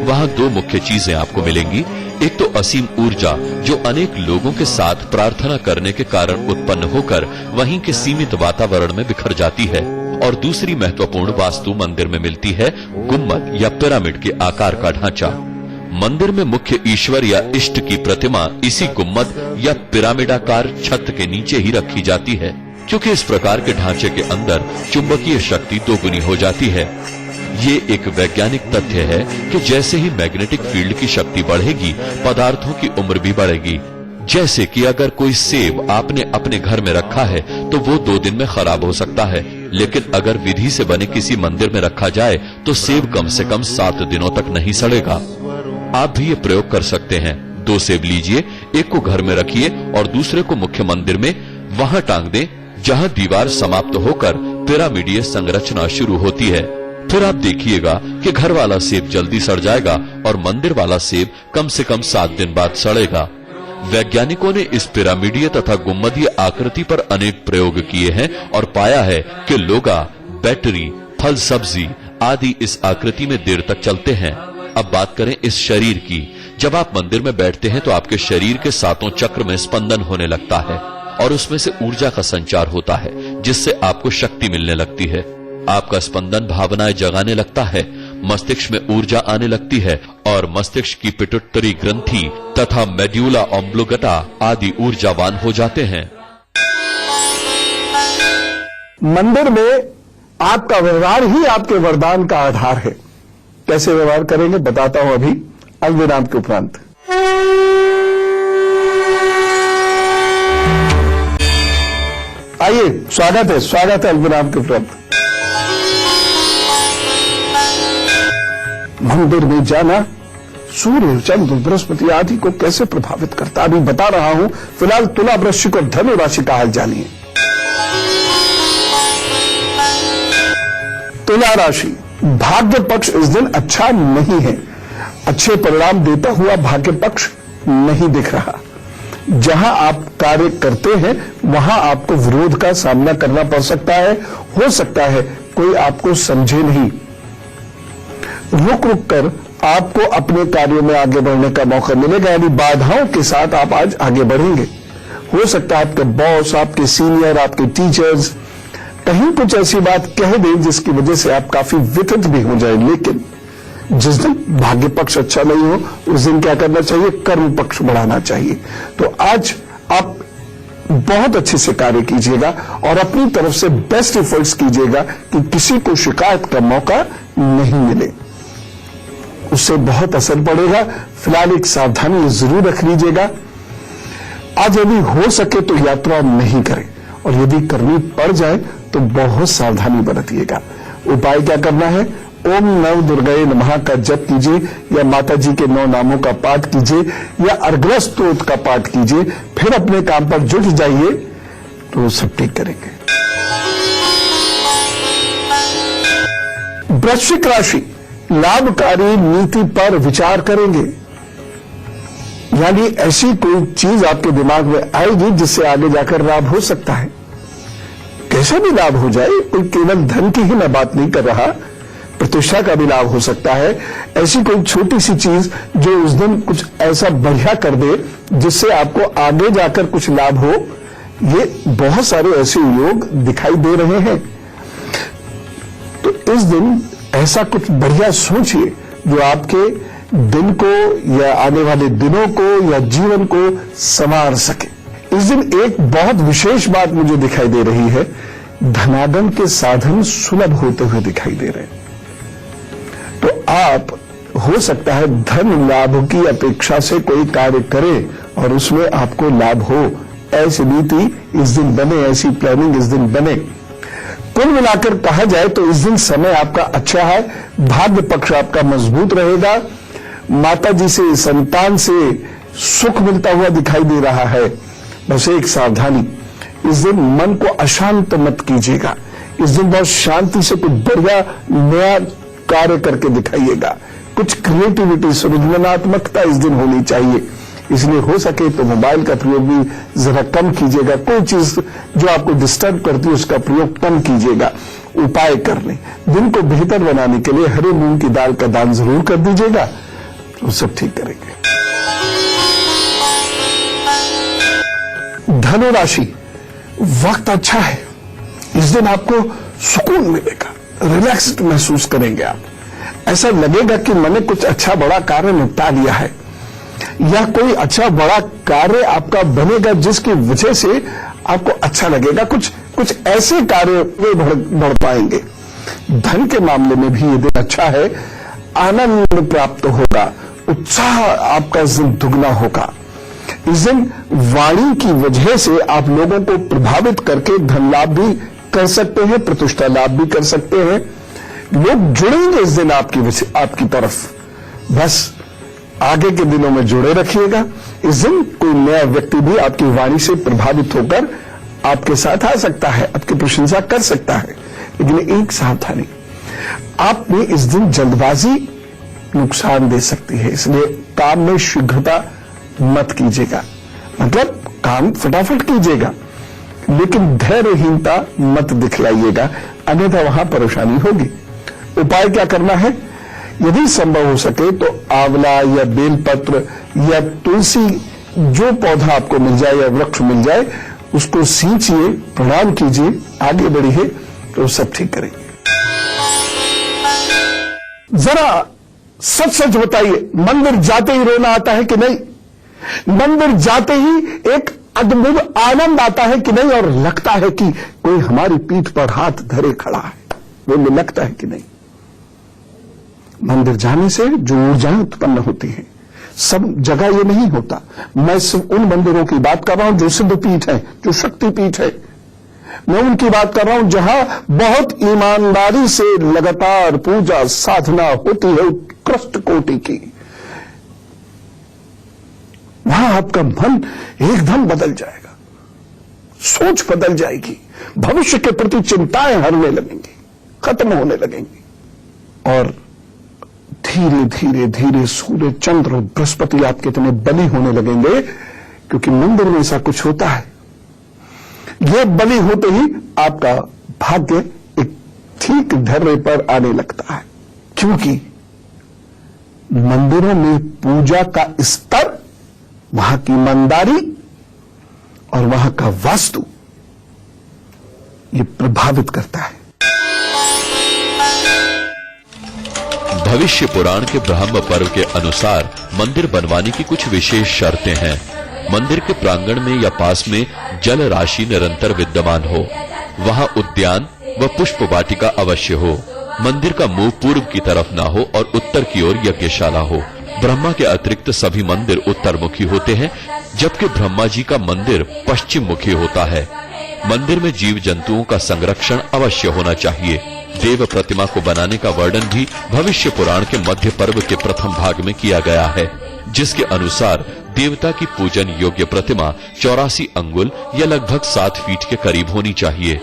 वहाँ दो मुख्य चीजें आपको मिलेंगी। एक तो असीम ऊर्जा जो अनेक लोगों के साथ प्रार्थना करने के कारण उत्पन्न होकर वहीं के सीमित वातावरण में बिखर जाती है, और दूसरी महत्वपूर्ण वास्तु मंदिर में मिलती है, गुम्बद या पिरामिड के आकार का ढांचा। मंदिर में मुख्य ईश्वर या इष्ट की प्रतिमा इसी गुम्बद या पिरामिडाकार छत के नीचे ही रखी जाती है, क्योंकि इस प्रकार के ढांचे के अंदर चुंबकीय शक्ति दोगुनी हो जाती है। ये एक वैज्ञानिक तथ्य है कि जैसे ही मैग्नेटिक फील्ड की शक्ति बढ़ेगी, पदार्थों की उम्र भी बढ़ेगी। जैसे कि अगर कोई सेब आपने अपने घर में रखा है तो वो 2 दिन में खराब हो सकता है, लेकिन अगर विधि से बने किसी मंदिर में रखा जाए तो सेब कम से कम 7 दिनों तक नहीं सड़ेगा। आप भी ये प्रयोग कर सकते हैं। 2 सेब लीजिए, एक को घर में रखिए और दूसरे को मुख्य मंदिर में वहां टांग दें जहां दीवार समाप्त होकर पिरामिडीय संरचना शुरू होती है। फिर आप देखिएगा कि घर वाला सेब जल्दी सड़ जाएगा और मंदिर वाला सेब कम से कम 7 दिन बाद सड़ेगा। वैज्ञानिकों ने इस पिरामिडीय तथा गुम्बदीय आकृति पर अनेक प्रयोग किए हैं और पाया है कि लोगा, बैटरी, फल सब्जी आदि इस आकृति में देर तक चलते हैं। अब बात करें इस शरीर की। जब आप मंदिर में बैठते हैं तो आपके शरीर के 7 चक्र में स्पंदन होने लगता है और उसमें से ऊर्जा का संचार होता है, जिससे आपको शक्ति मिलने लगती है। आपका स्पंदन भावनाएं जगाने लगता है, मस्तिष्क में ऊर्जा आने लगती है और मस्तिष्क की पिट्यूटरी ग्रंथि तथा मेड्यूला ऑब्लोंगेटा आदि ऊर्जावान हो जाते हैं। मंदिर में आपका व्यवहार ही आपके वरदान का आधार है। कैसे व्यवहार करेंगे बताता हूं अभी अल्पविराम के उपरांत। आइए, स्वागत है अल्पविराम के उपरांत। मंदिर में जाना सूर्य, चंद्र, बृहस्पति आदि को कैसे प्रभावित करता, अभी बता रहा हूं। फिलहाल तुला, वृश्चिक और धनु राशि का हाल जानिए। तुला राशि, भाग्य पक्ष इस दिन अच्छा नहीं है। अच्छे परिणाम देता हुआ भाग्य पक्ष नहीं दिख रहा। जहां आप कार्य करते हैं वहां आपको विरोध का सामना करना पड़ सकता है। हो सकता है कोई आपको समझे नहीं। रुक रुक कर आपको अपने कार्यों में आगे बढ़ने का मौका मिलेगा, यानी बाधाओं के साथ आप आज आगे बढ़ेंगे। हो सकता है आपके बॉस, आपके सीनियर, आपके टीचर्स कहीं कुछ ऐसी बात कह दें जिसकी वजह से आप काफी विथित भी हो जाए। लेकिन जिस दिन भाग्य पक्ष अच्छा नहीं हो उस दिन क्या करना चाहिए? कर्म पक्ष बढ़ाना चाहिए। तो आज आप बहुत अच्छे से कार्य कीजिएगा और अपनी तरफ से बेस्ट एफर्ट्स कीजिएगा कि किसी को शिकायत का मौका नहीं मिले। उससे बहुत असर पड़ेगा। फिलहाल एक सावधानी जरूर रख लीजिएगा। आज यदि हो सके तो यात्रा नहीं करें और यदि करनी पड़ जाए तो बहुत सावधानी बरतिएगा। उपाय क्या करना है? ओम नव दुर्गाए नमः का जप कीजिए या माता जी के 9 नामों का पाठ कीजिए या अर्घ्य स्तोत्र का पाठ कीजिए। फिर अपने काम पर जुट जाइए तो सब ठीक करेंगे। वृश्चिक राशि, लाभकारी नीति पर विचार करेंगे, यानी ऐसी कोई चीज आपके दिमाग में आएगी जिससे आगे जाकर लाभ हो सकता है। कैसे भी लाभ हो जाए, कोई केवल धन की ही मैं बात नहीं कर रहा, प्रतिष्ठा का भी लाभ हो सकता है। ऐसी कोई छोटी सी चीज जो उस दिन कुछ ऐसा बढ़िया कर दे जिससे आपको आगे जाकर कुछ लाभ हो। ये बहुत सारे ऐसे योग दिखाई दे रहे हैं। तो इस दिन ऐसा कुछ बढ़िया सोचिए जो आपके दिन को या आने वाले दिनों को या जीवन को संवार सके। इस दिन एक बहुत विशेष बात मुझे दिखाई दे रही है। धनागम के साधन सुलभ होते हुए दिखाई दे रहे हैं। तो आप हो सकता है धन लाभ की अपेक्षा से कोई कार्य करे और उसमें आपको लाभ हो, ऐसी नीति इस दिन बने, ऐसी प्लानिंग इस दिन बने। कुल मिलाकर कहा जाए तो इस दिन समय आपका अच्छा है, भाग्य पक्ष आपका मजबूत रहेगा, माता जी से, संतान से सुख मिलता हुआ दिखाई दे रहा है। बस एक सावधानी, इस दिन मन को अशांत मत कीजिएगा। इस दिन बहुत शांति से कुछ बढ़िया नया कार्य करके दिखाइएगा। कुछ क्रिएटिविटी, सृजनात्मकता इस दिन होनी चाहिए। इसलिए हो सके तो मोबाइल का प्रयोग भी जरा कम कीजिएगा। कोई चीज जो आपको डिस्टर्ब करती है उसका प्रयोग कम कीजिएगा। उपाय करने, दिन को बेहतर बनाने के लिए हरे मूंग की दाल का दान जरूर कर दीजिएगा, तो सब ठीक करेंगे। धनु राशि, वक्त अच्छा है। इस दिन आपको सुकून मिलेगा, रिलैक्स्ड महसूस करेंगे आप। ऐसा लगेगा कि मैंने कुछ अच्छा बड़ा कार्य निपटा लिया है, या कोई अच्छा बड़ा कार्य आपका बनेगा जिसकी वजह से आपको अच्छा लगेगा। कुछ ऐसे कार्य में बढ़ पाएंगे। धन के मामले में भी ये दिन अच्छा है, आनंद प्राप्त होगा, उत्साह आपका इस दिन दुगना होगा। इस दिन वाणी की वजह से आप लोगों को प्रभावित करके धन लाभ भी कर सकते हैं, प्रतिष्ठा लाभ भी कर सकते हैं। लोग जुड़ेंगे इस दिन आपकी तरफ। बस आगे के दिनों में जुड़े रखिएगा। इस दिन कोई नया व्यक्ति भी आपकी वाणी से प्रभावित होकर आपके साथ आ सकता है, आपकी प्रशंसा कर सकता है। लेकिन एक सावधानी, आप में इस दिन जल्दबाजी नुकसान दे सकती है, इसलिए काम में शीघ्रता मत कीजिएगा। मतलब काम फटाफट कीजिएगा, लेकिन धैर्यहीनता मत दिखलाइएगा, अन्यथा वहां परेशानी होगी। उपाय क्या करना है? यदि संभव हो सके तो आंवला या बेलपत्र या तुलसी, जो पौधा आपको मिल जाए या वृक्ष मिल जाए, उसको सींचिए, प्रणाम कीजिए, आगे बढ़िए, तो सब ठीक करेंगे। जरा सच सच बताइए, मंदिर जाते ही रोना आता है कि नहीं? मंदिर जाते ही एक अद्भुत आनंद आता है कि नहीं? और लगता है कि कोई हमारी पीठ पर हाथ धरे खड़ा है, वो लगता है कि नहीं? मंदिर जाने से जो ऊर्जाएं उत्पन्न होती हैं, सब जगह ये नहीं होता। मैं सिर्फ उन मंदिरों की बात कर रहा हूं जो सिद्धपीठ है, जो शक्तिपीठ है। मैं उनकी बात कर रहा हूं जहां बहुत ईमानदारी से लगातार पूजा साधना होती है, उत्कृष्ट कोटि की। वहां आपका मन एकदम बदल जाएगा, सोच बदल जाएगी, भविष्य के प्रति चिंताएं हरने लगेंगी, खत्म होने लगेंगी। और धीरे धीरे धीरे सूर्य, चंद्र और बृहस्पति आपके इतने बली होने लगेंगे, क्योंकि मंदिर में ऐसा कुछ होता है। यह बली होते ही आपका भाग्य एक ठीक धैर्य पर आने लगता है, क्योंकि मंदिरों में पूजा का स्तर, वहां की ईमानदारी और वहां का वास्तु, ये प्रभावित करता है। भविष्य पुराण के ब्रह्म पर्व के अनुसार मंदिर बनवाने की कुछ विशेष शर्तें हैं। मंदिर के प्रांगण में या पास में जल राशि निरंतर विद्यमान हो, वहां उद्यान व पुष्प वाटिका अवश्य हो, मंदिर का मुंह पूर्व की तरफ ना हो और उत्तर की ओर यज्ञशाला हो। ब्रह्मा के अतिरिक्त सभी मंदिर उत्तरमुखी होते हैं, जबकि ब्रह्मा जी का मंदिर पश्चिम मुखी होता है। मंदिर में जीव जंतुओं का संरक्षण अवश्य होना चाहिए। देव प्रतिमा को बनाने का वर्णन भी भविष्य पुराण के मध्य पर्व के प्रथम भाग में किया गया है, जिसके अनुसार देवता की पूजन योग्य प्रतिमा 84 अंगुल या लगभग 7 फीट के करीब होनी चाहिए।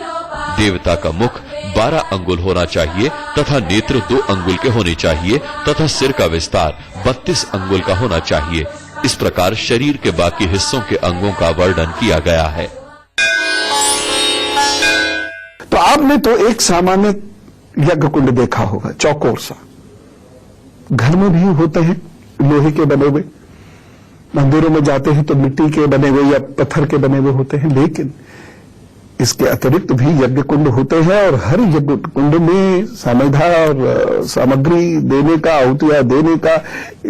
देवता का मुख 12 अंगुल होना चाहिए तथा नेत्र 2 अंगुल के होने चाहिए तथा सिर का विस्तार 32 अंगुल का होना चाहिए। इस प्रकार शरीर के बाकी हिस्सों के अंगों का वर्णन किया गया है। तो आपने तो एक सामान्य यज्ञ कुंड देखा होगा, चौकोर सा। घर में भी होते हैं लोहे के बने हुए, मंदिरों में जाते हैं तो मिट्टी के बने हुए या पत्थर के बने हुए होते हैं, लेकिन इसके अतिरिक्त भी यज्ञ कुंड होते हैं और हर यज्ञ कुंड में समिधा और सामग्री देने का, आहुतियां देने का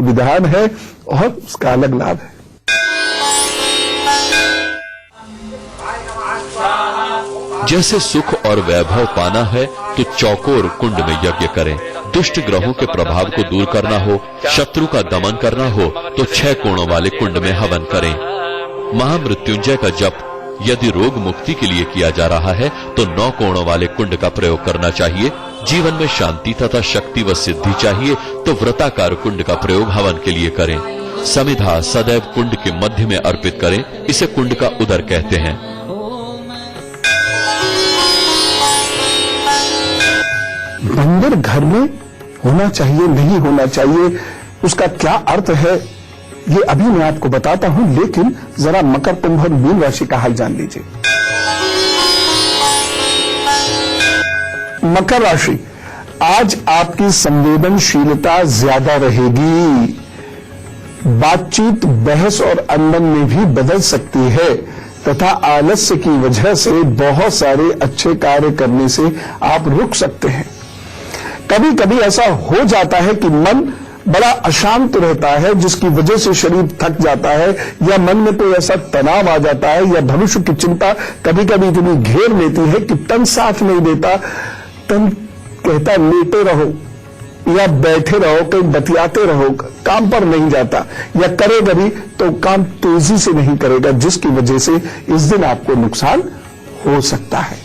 विधान है और उसका अलग लाभ है। जैसे सुख और वैभव पाना है तो चौकोर कुंड में यज्ञ करें। दुष्ट ग्रहों के प्रभाव को दूर करना हो, शत्रु का दमन करना हो तो 6 कोणों वाले कुंड में हवन करें। महामृत्युंजय का जप यदि रोग मुक्ति के लिए किया जा रहा है तो 9 कोणों वाले कुंड का प्रयोग करना चाहिए। जीवन में शांति तथा शक्ति व सिद्धि चाहिए तो व्रताकार कुंड का प्रयोग हवन के लिए करें। समिधा सदैव कुंड के मध्य में अर्पित करें, इसे कुंड का उदर कहते हैं। मंदिर घर में होना चाहिए, नहीं होना चाहिए, उसका क्या अर्थ है ये अभी मैं आपको बताता हूं, लेकिन जरा मकर कुंभ और मीन राशि का हाल जान लीजिए। मकर राशि, आज आपकी संवेदनशीलता ज्यादा रहेगी। बातचीत बहस और अनबन में भी बदल सकती है तथा आलस्य की वजह से बहुत सारे अच्छे कार्य करने से आप रुक सकते हैं। कभी कभी ऐसा हो जाता है कि मन बड़ा अशांत रहता है, जिसकी वजह से शरीर थक जाता है, या मन में कोई ऐसा तनाव आ जाता है, या भविष्य की चिंता कभी कभी इतनी घेर लेती है कि तन साथ नहीं देता। तन कहता लेटे रहो या बैठे रहो, कहीं बतियाते रहो, काम पर नहीं जाता, या करेगा भी तो काम तेजी से नहीं करेगा, जिसकी वजह से इस दिन आपको नुकसान हो सकता है।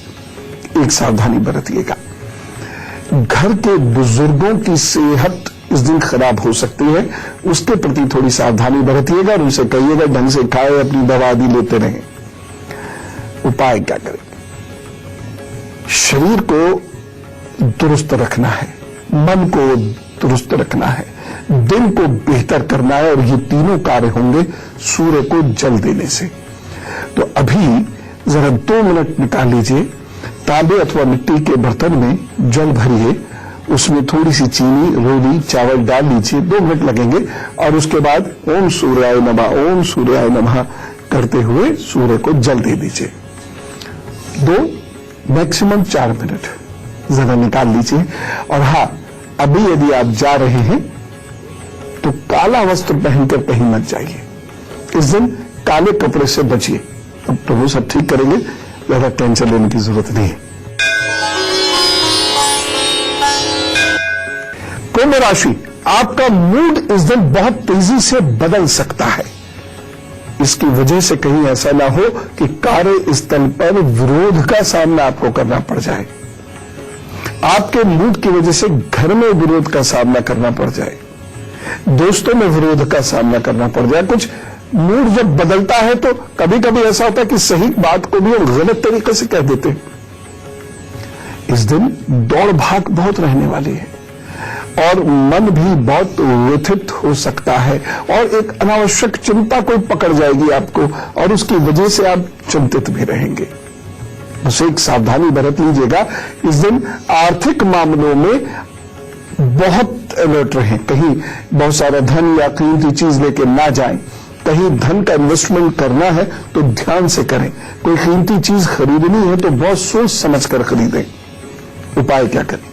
एक सावधानी बरतिएगा। घर के बुजुर्गों की सेहत इस दिन खराब हो सकती है, उसके प्रति थोड़ी सावधानी बरतिएगा और उनसे कहिएगा ढंग से खाए, अपनी दवा आदि लेते रहें। उपाय क्या करें? शरीर को दुरुस्त रखना है, मन को दुरुस्त रखना है, दिन को बेहतर करना है, और ये तीनों कार्य होंगे सूर्य को जल देने से। तो अभी जरा 2 मिनट निकाल लीजिए, तांबे अथवा मिट्टी के बर्तन में जल भरिए, उसमें थोड़ी सी चीनी, रोली, चावल डाल लीजिए, 2 मिनट लगेंगे, और उसके बाद ओम सूर्याय नमः, ओम सूर्याय नमः करते हुए सूर्य को जल दे दीजिए। 2 मैक्सिमम 4 मिनट जरा निकाल लीजिए। और हाँ, अभी यदि आप जा रहे हैं तो काला वस्त्र पहनकर कहीं मत जाइए। इस दिन काले कपड़े से बचिए। अब प्रभु सब ठीक करेंगे, ज्यादा टेंशन लेने की जरूरत नहीं है। कुंभ राशि, आपका मूड इस दिन बहुत तेजी से बदल सकता है। इसकी वजह से कहीं ऐसा ना हो कि कार्य स्थल पर विरोध का सामना आपको करना पड़ जाए, आपके मूड की वजह से घर में विरोध का सामना करना पड़ जाए, दोस्तों में विरोध का सामना करना पड़ जाए। कुछ मूड जब बदलता है तो कभी कभी ऐसा होता है कि सही बात को भी हम गलत तरीके से कह देते हैं। इस दिन दौड़ भाग बहुत रहने वाली है और मन भी बहुत व्यथित हो सकता है, और एक अनावश्यक चिंता कोई पकड़ जाएगी आपको, और उसकी वजह से आप चिंतित भी रहेंगे। बस एक सावधानी बरत लीजिएगा। इस दिन आर्थिक मामलों में बहुत अलर्ट रहें। कहीं बहुत सारा धन या कीमती चीज लेके ना जाएं। कहीं धन का इन्वेस्टमेंट करना है तो ध्यान से करें। कोई कीमती चीज खरीदनी है तो बहुत सोच समझ कर खरीदें। उपाय क्या करेंगे?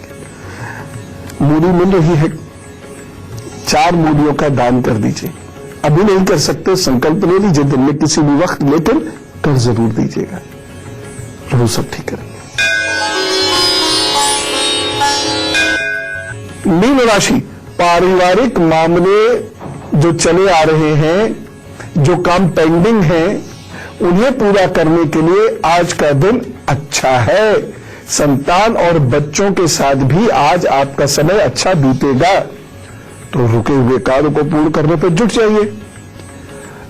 मूली मिल रही है, 4 मूलियों का दान कर दीजिए। अभी नहीं कर सकते, संकल्प ले लीजिए दिन में किसी भी वक्त, लेकिन कर जरूर दीजिएगा। प्रभु सब ठीक करेंगे। मीन राशि, पारिवारिक मामले जो चले आ रहे हैं, जो काम पेंडिंग है, उन्हें पूरा करने के लिए आज का दिन अच्छा है। संतान और बच्चों के साथ भी आज आपका समय अच्छा बीतेगा, तो रुके हुए कार्य को पूर्ण करने पर जुट जाइए।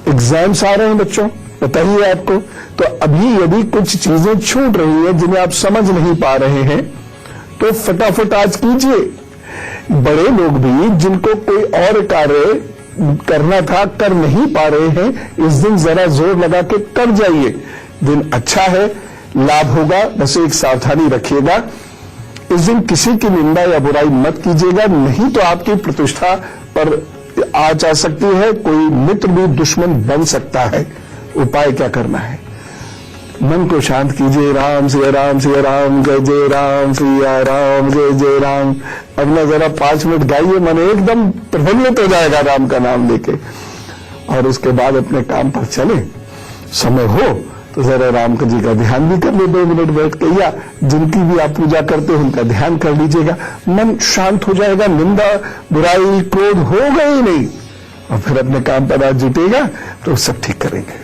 एग्जाम्स आ रहे हैं बच्चों, बताइए आपको, तो अभी यदि कुछ चीजें छूट रही हैं जिन्हें आप समझ नहीं पा रहे हैं तो फटाफट आज कीजिए। बड़े लोग भी जिनको कोई और कार्य करना था कर नहीं पा रहे हैं, इस दिन जरा जोर लगा के कर जाइए। दिन अच्छा है, लाभ होगा, बस एक सावधानी रखिएगा। इस दिन किसी की निंदा या बुराई मत कीजिएगा, नहीं तो आपकी प्रतिष्ठा पर आ जा सकती है, कोई मित्र भी दुश्मन बन सकता है। उपाय क्या करना है? मन को शांत कीजिए। राम सिया राम, सिया राम, जय जय राम, सिया राम, जय जय राम। अपना जरा 5 मिनट गाइए, मन एकदम प्रफुल्लित हो जाएगा राम का नाम लेके, और उसके बाद अपने काम पर चले। समय हो तो जरा राम जी का ध्यान भी कर ले 2 मिनट बैठ के, या जिनकी भी आप पूजा करते हो उनका ध्यान कर लीजिएगा। मन शांत हो जाएगा, निंदा बुराई क्रोध होगा ही नहीं, और फिर अपने काम पर आज जुटेगा तो सब ठीक करेंगे।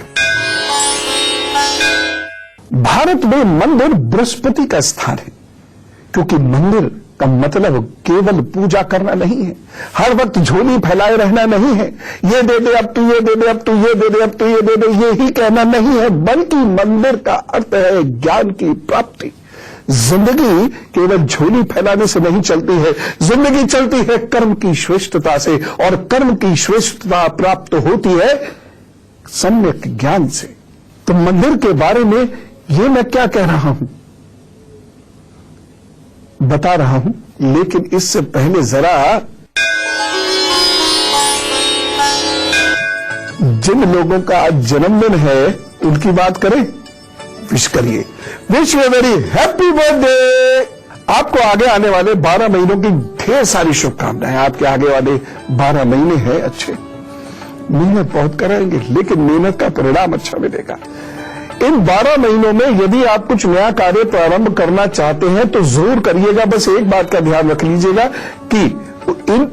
भारत में मंदिर बृहस्पति का स्थान है, क्योंकि मंदिर का मतलब केवल पूजा करना नहीं है, हर वक्त झोली फैलाए रहना नहीं है, ये दे दे अब तू ये दे दे अब तू ये दे दे अब तू ये दे दे, ये ही कहना नहीं है, बल्कि मंदिर का अर्थ है ज्ञान की प्राप्ति। जिंदगी केवल झोली फैलाने से नहीं चलती है, जिंदगी चलती है कर्म की श्रेष्ठता से, और कर्म की श्रेष्ठता प्राप्त होती है सम्यक ज्ञान से। तो मंदिर के बारे में ये मैं क्या कह रहा हूं, बता रहा हूं, लेकिन इससे पहले जरा जिन लोगों का आज जन्मदिन है उनकी बात करें, विश करिए। Wish you very happy birthday. आपको आगे आने वाले 12 महीनों की ढेर सारी शुभकामनाएं। आपके आगे वाले 12 महीने हैं अच्छे, मेहनत बहुत कराएंगे, लेकिन मेहनत का परिणाम अच्छा मिलेगा। इन 12 महीनों में यदि आप कुछ नया कार्य प्रारंभ करना चाहते हैं तो जरूर करिएगा। बस एक बात का ध्यान रख लीजिएगा कि इन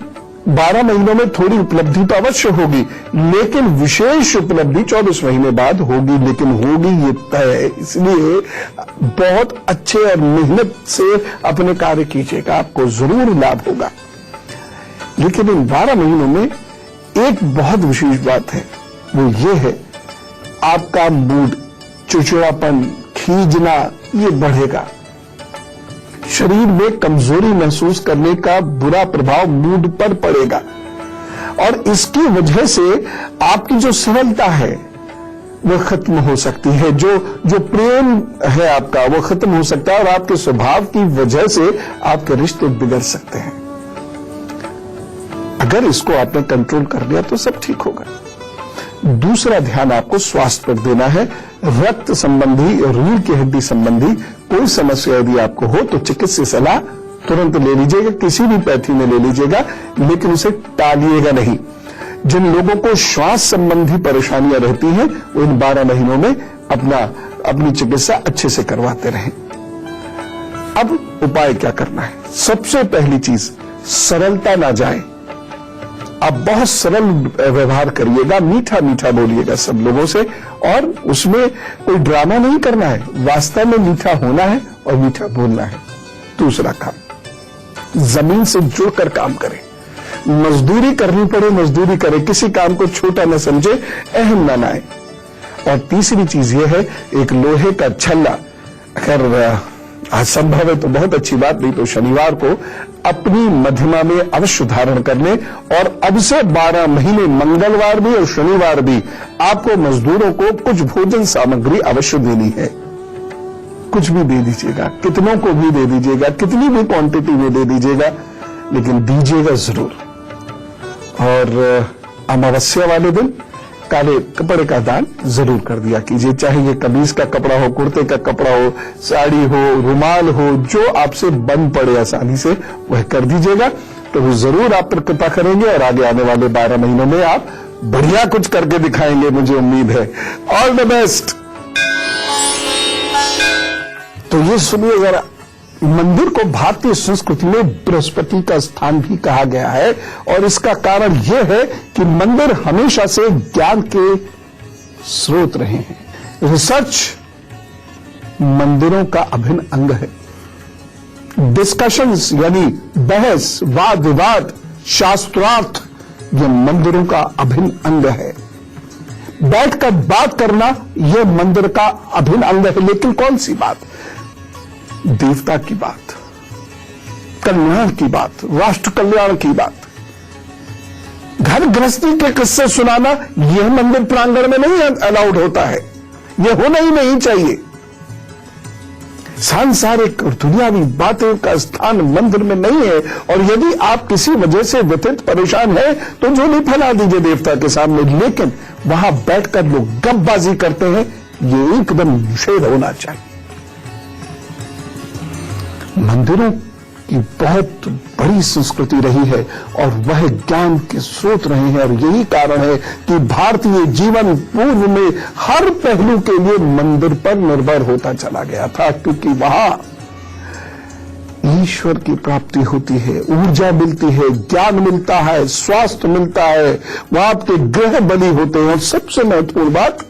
12 महीनों में थोड़ी उपलब्धि तो अवश्य होगी, लेकिन विशेष उपलब्धि 24 महीने बाद होगी, लेकिन होगी ये तय है। इसलिए बहुत अच्छे और मेहनत से अपने कार्य कीजिएगा, आपको जरूर लाभ होगा। लेकिन इन 12 महीनों में एक बहुत विशेष बात है, वो ये है आपका मूड, चिड़चिड़ापन, खींचना ये बढ़ेगा। शरीर में कमजोरी महसूस करने का बुरा प्रभाव मूड पर पड़ेगा, और इसकी वजह से आपकी जो सरलता है वह खत्म हो सकती है, जो प्रेम है आपका वो खत्म हो सकता है, और आपके स्वभाव की वजह से आपके रिश्ते बिगड़ सकते हैं। अगर इसको आपने कंट्रोल कर लिया तो सब ठीक होगा। दूसरा ध्यान आपको स्वास्थ्य पर देना है। रक्त संबंधी, रीढ़ की हड्डी संबंधी कोई समस्या यदि आपको हो तो चिकित्सीय सलाह तुरंत ले लीजिएगा, किसी भी पैथी में ले लीजिएगा, लेकिन उसे टालिएगा नहीं। जिन लोगों को श्वास संबंधी परेशानियां रहती हैं वो इन 12 महीनों में अपनी चिकित्सा अच्छे से करवाते रहें। अब उपाय क्या करना है? सबसे पहली चीज, सरलता ना जाए। आप बहुत सरल व्यवहार करिएगा, मीठा मीठा बोलिएगा सब लोगों से, और उसमें कोई ड्रामा नहीं करना है, वास्तव में मीठा होना है और मीठा बोलना है। दूसरा काम, जमीन से जुड़कर काम करें, मजदूरी करनी पड़े मजदूरी करें, किसी काम को छोटा न समझे, अहम न लाए। और तीसरी चीज यह है, एक लोहे का छल्ला, अगर आज संभव है तो बहुत अच्छी बात, नहीं तो शनिवार को अपनी मध्यमा में अवश्य धारण करने, और अब से 12 महीने मंगलवार भी और शनिवार भी आपको मजदूरों को कुछ भोजन सामग्री अवश्य देनी है। कुछ भी दे दीजिएगा, कितनों को भी दे दीजिएगा, कितनी भी क्वांटिटी में दे दीजिएगा, लेकिन दीजिएगा जरूर। और अमावस्या वाले दिन काले कपड़े का दान जरूर कर दिया कीजिए, चाहे ये कमीज का कपड़ा हो, कुर्ते का कपड़ा हो, साड़ी हो, रुमाल हो, जो आपसे बन पड़े आसानी से वह कर दीजिएगा, तो वो जरूर आप पर कृपा करेंगे, और आगे आने वाले 12 महीनों में आप बढ़िया कुछ करके दिखाएंगे, मुझे उम्मीद है। All the best. तो ये सुनिए जरा, मंदिर को भारतीय संस्कृति में बृहस्पति का स्थान भी कहा गया है, और इसका कारण यह है कि मंदिर हमेशा से ज्ञान के स्रोत रहे हैं। रिसर्च मंदिरों का अभिन्न अंग है। डिस्कशंस यानी बहस, वाद विवाद, शास्त्रार्थ, यह मंदिरों का अभिन्न अंग है। बैठकर बात करना यह मंदिर का अभिन्न अंग है, लेकिन कौन सी बात? देवता की बात, कल्याण की बात, राष्ट्र कल्याण की बात। घर गृहस्थी के किस्से सुनाना यह मंदिर प्रांगण में नहीं अलाउड होता है, यह होना ही नहीं चाहिए। सांसारिक और दुनियावी बातें का स्थान मंदिर में नहीं है, और यदि आप किसी वजह से व्यथित परेशान हैं तो झोली फैला दीजिए देवता के सामने, लेकिन वहां बैठकर लोग गपबाजी करते हैं, ये एकदम निषेध होना चाहिए। मंदिरों की बहुत बड़ी संस्कृति रही है और वह ज्ञान के स्रोत रहे हैं। और यही कारण है कि भारतीय जीवन पूर्व में हर पहलू के लिए मंदिर पर निर्भर होता चला गया था, क्योंकि वहां ईश्वर की प्राप्ति होती है, ऊर्जा मिलती है, ज्ञान मिलता है, स्वास्थ्य मिलता है, वहां आपके ग्रह बलि होते हैं और सबसे महत्वपूर्ण बात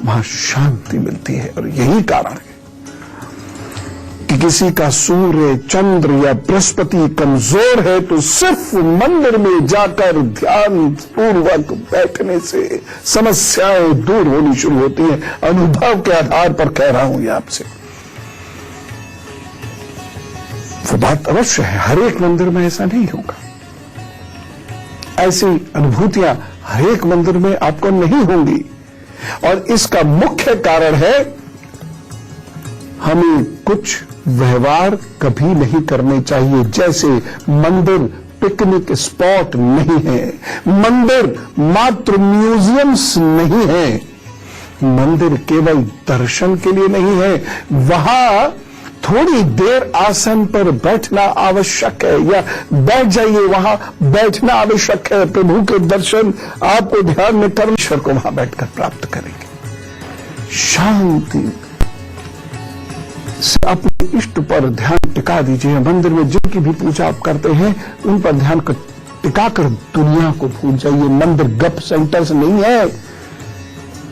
वहां शांति मिलती है। और यही कारण है कि किसी का सूर्य, चंद्र या बृहस्पति कमजोर है तो सिर्फ मंदिर में जाकर ध्यान पूर्वक बैठने से समस्याएं दूर होनी शुरू होती हैं। अनुभव के आधार पर कह रहा हूं ये आपसे, वो बात अवश्य है, हर एक मंदिर में ऐसा नहीं होगा। ऐसी अनुभूतियां हर एक मंदिर में आपको नहीं होंगी और इसका मुख्य कारण है हमें कुछ व्यवहार कभी नहीं करने चाहिए। जैसे मंदिर पिकनिक स्पॉट नहीं है, मंदिर मात्र म्यूजियम्स नहीं है, मंदिर केवल दर्शन के लिए नहीं है। वहां थोड़ी देर आसन पर बैठना आवश्यक है या बैठ जाइए, वहां बैठना आवश्यक है। प्रभु के दर्शन आपको ध्यान में कर ईश्वर को वहां बैठकर प्राप्त करेंगे। शांति से अपने इष्ट पर ध्यान टिका दीजिए। मंदिर में जिनकी भी पूजा आप करते हैं उन पर ध्यान टिकाकर दुनिया को भूल जाइए। मंदिर गप सेंटर्स नहीं है,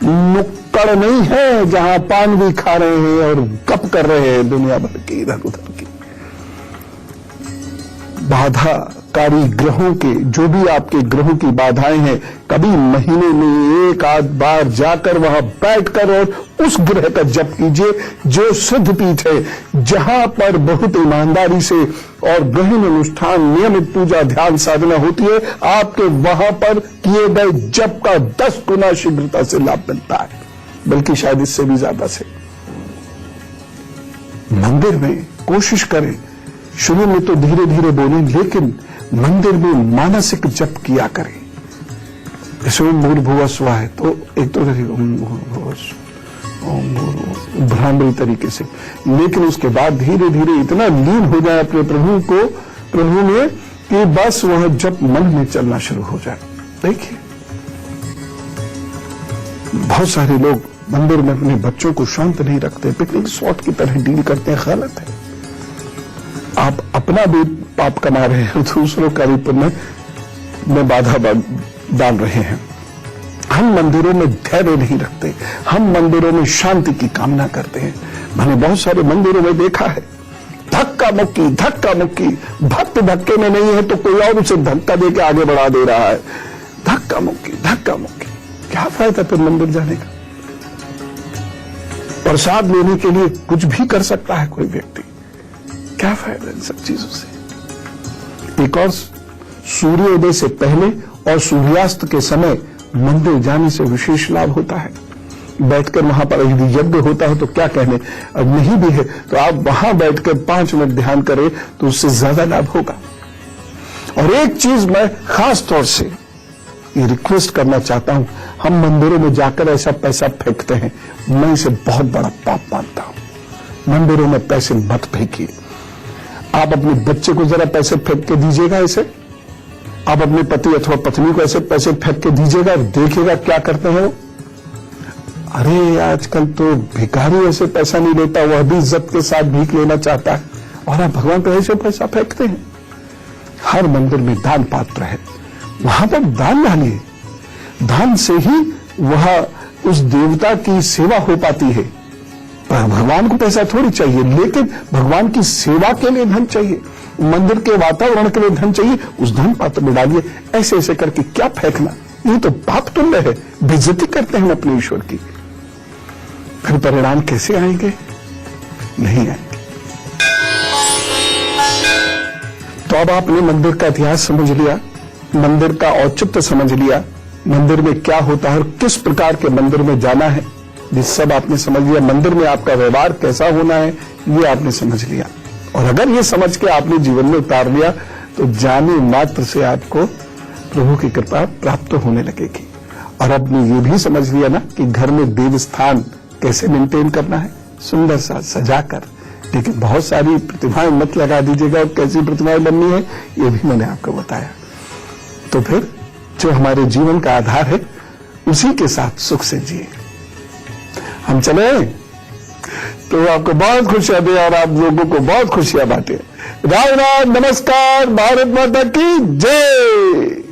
नुक्कड़ नहीं है जहां पान भी खा रहे हैं और गप कर रहे हैं दुनिया भर की इधर उधर की। बाधाकारी ग्रहों के, जो भी आपके ग्रहों की बाधाएं हैं, कभी महीने में एक आध बार जाकर वहां बैठकर और उस ग्रह का जप कीजिए जो सिद्ध पीठ है, जहां पर बहुत ईमानदारी से और गहन अनुष्ठान, नियमित पूजा, ध्यान, साधना होती है। आपके वहां पर किए गए जप का 10 गुना शीघ्रता से लाभ मिलता है, बल्कि शायद इससे भी ज्यादा से। मंदिर में कोशिश करें, शुरू में तो धीरे धीरे बोलें, लेकिन मंदिर में मानसिक जप किया करें। जैसे ओम भूर्भुवः स्वः है तो एक तो ओम भूर्भुवः स्वः भ्रामरी तरीके से, लेकिन उसके बाद धीरे धीरे इतना लीन हो जाए अपने प्रभु में कि बस वह जप मन में चलना शुरू हो जाए। देखिए बहुत सारे लोग मंदिर में अपने बच्चों को शांत नहीं रखते, पिकनिक स्पॉट की तरह डील करते हैं। गलत है। आप अपना भी पाप कमा रहे हैं, दूसरों का भी पुण्य में बाधा डाल रहे हैं। हम मंदिरों में धैर्य नहीं रखते, हम मंदिरों में शांति की कामना करते हैं। मैंने बहुत सारे मंदिरों में देखा है धक्का मुक्की, भक्त धक्के में नहीं है तो कोई और उसे धक्का देके आगे बढ़ा दे रहा है। धक्का मुक्की, क्या फायदा फिर मंदिर जाने का? प्रसाद लेने के लिए कुछ भी कर सकता है कोई व्यक्ति, क्या फायदा इन सब चीजों से? एक और, सूर्योदय से पहले और सूर्यास्त के समय मंदिर जाने से विशेष लाभ होता है। बैठकर वहां पर यदि यज्ञ होता है तो क्या कहने, अब नहीं भी है तो आप वहां बैठकर 5 मिनट ध्यान करें तो उससे ज्यादा लाभ होगा। और एक चीज मैं खास तौर से ये रिक्वेस्ट करना चाहता हूं, हम मंदिरों में जाकर ऐसा पैसा फेंकते हैं, मैं इसे बहुत बड़ा पाप मानता हूं। मंदिरों में पैसे मत फेंकिए। आप अपने बच्चे को जरा पैसे फेंक के दीजिएगा ऐसे, आप अपने पति अथवा पत्नी को ऐसे पैसे फेंक के दीजिएगा, देखिएगा क्या करते हैं वो। अरे आजकल तो भिखारी ऐसे पैसा नहीं लेता, वह भी इज्जत के साथ भीख लेना चाहता है, और आप भगवान पर ऐसे पैसा फेंकते हैं। हर मंदिर में दान पात्र है, वहां पर दान डालिए। दान से ही वह उस देवता की सेवा हो पाती है। पर भगवान को पैसा थोड़ी चाहिए, लेकिन भगवान की सेवा के लिए धन चाहिए, मंदिर के वातावरण के लिए धन चाहिए, उस धन पात्र में डालिए। ऐसे ऐसे करके क्या फेंकना, ये तो पाप तुल्य है, बेइज्जती करते हैं अपने ईश्वर की। फिर परिणाम कैसे आएंगे? नहीं आएंगे। तो अब आपने मंदिर का इतिहास समझ लिया, मंदिर का औचित्य समझ लिया, मंदिर में क्या होता है और किस प्रकार के मंदिर में जाना है, ये सब आपने समझ लिया। मंदिर में आपका व्यवहार कैसा होना है ये आपने समझ लिया। और अगर ये समझ के आपने जीवन में उतार लिया तो जाने मात्र से आपको प्रभु की कृपा प्राप्त होने लगेगी। और आपने ये भी समझ लिया ना कि घर में देव स्थान कैसे मेंटेन करना है, सुंदर सा सजाकर लेकिन बहुत सारी प्रतिभाएं मत लगा दीजिएगा, और कैसी प्रतिभाएं बननी है ये भी मैंने आपको बताया। तो फिर जो हमारे जीवन का आधार है उसी के साथ सुख से जिए। हम चले तो आपको बहुत खुशियां दे और आप लोगों को बहुत खुशियां बांटे। राम राम, नमस्कार, भारत माता की जय।